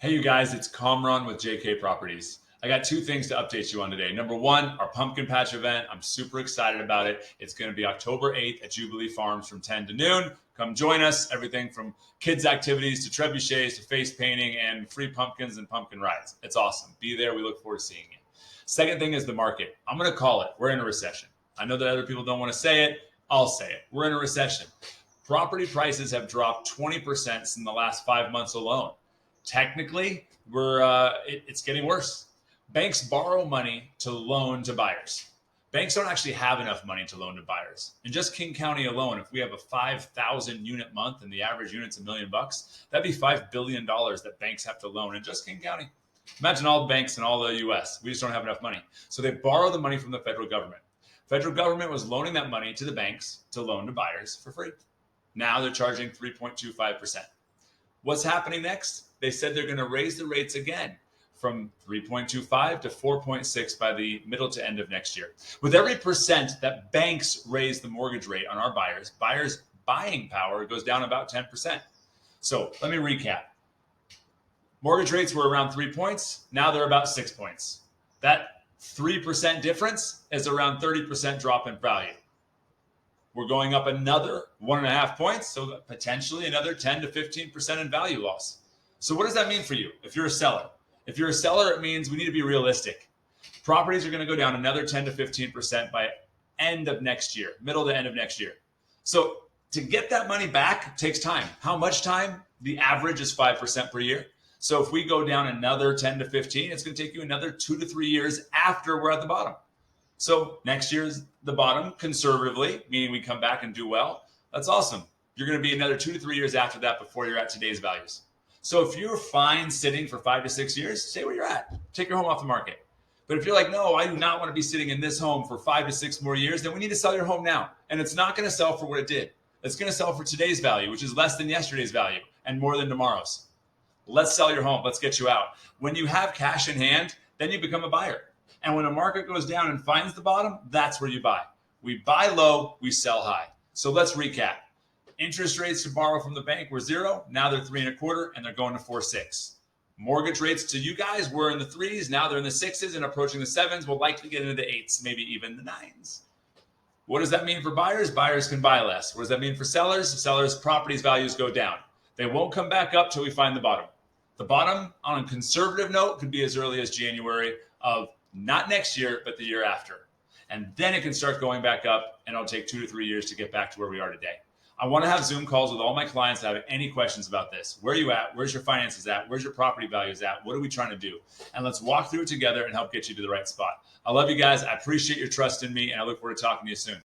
Hey, you guys, it's Kamran with JK Properties. I got two things to update you on today. Number one, our pumpkin patch event. I'm super excited about it. It's going to be October 8th at Jubilee Farms from 10 to noon. Come join us. Everything from kids' activities to trebuchets to face painting and free pumpkins and pumpkin rides. It's awesome. Be there. We look forward to seeing you. Second thing is the market. I'm going to call it. We're in a recession. I know that other people don't want to say it. I'll say it. We're in a recession. Property prices have dropped 20% in the last 5 months alone. Technically, it's getting worse. Banks borrow money to loan to buyers. Banks don't actually have enough money to loan to buyers. In just King County alone, if we have a 5,000 unit month and the average unit's $1 million, that'd be $5 billion that banks have to loan in just King County. Imagine all the banks in all the US. We just don't have enough money. So they borrow the money from the federal government. Federal government was loaning that money to the banks to loan to buyers for free. Now they're charging 3.25%. What's happening next? They said they're going to raise the rates again from 3.25 to 4.6 by the middle to end of next year. With every percent that banks raise the mortgage rate on our buyers' buying power goes down about 10%. So let me recap. Mortgage rates were around 3 points. Now they're about 6 points. That 3% difference is around 30% drop in value. We're going up another 1.5 points, so potentially another 10 to 15% in value loss. So what does that mean for you if you're a seller? If you're a seller, it means we need to be realistic. Properties are going to go down another 10 to 15% by end of next year, middle to end of next year. So to get that money back takes time. How much time? The average is 5% per year. So if we go down another 10 to 15, it's going to take you another 2 to 3 years after we're at the bottom. So next year's the bottom conservatively, meaning we come back and do well. That's awesome. You're going to be another 2 to 3 years after that before you're at today's values. So if you're fine sitting for 5 to 6 years, stay where you're at. Take your home off the market. But if you're like, no, I do not want to be sitting in this home for 5 to 6 more years, then we need to sell your home now. And it's not going to sell for what it did. It's going to sell for today's value, which is less than yesterday's value and more than tomorrow's. Let's sell your home. Let's get you out. When you have cash in hand, then you become a buyer. And when a market goes down and finds the bottom, that's where you buy. We buy low, we sell high. So let's recap. Interest rates to borrow from the bank were 0. Now they're 3.25, and they're going to 4.6. Mortgage rates to you guys were in the 3s. Now they're in the 6s and approaching the 7s. We'll likely get into the 8s, maybe even the 9s. What does that mean for buyers? Buyers can buy less. What does that mean for sellers? Sellers' properties values go down. They won't come back up till we find the bottom. The bottom, on a conservative note, could be as early as January of not next year, but the year after. And then it can start going back up, and it'll take 2 to 3 years to get back to where we are today. I want to have Zoom calls with all my clients that have any questions about this. Where are you at? Where's your finances at? Where's your property values at? What are we trying to do? And let's walk through it together and help get you to the right spot. I love you guys. I appreciate your trust in me, and I look forward to talking to you soon.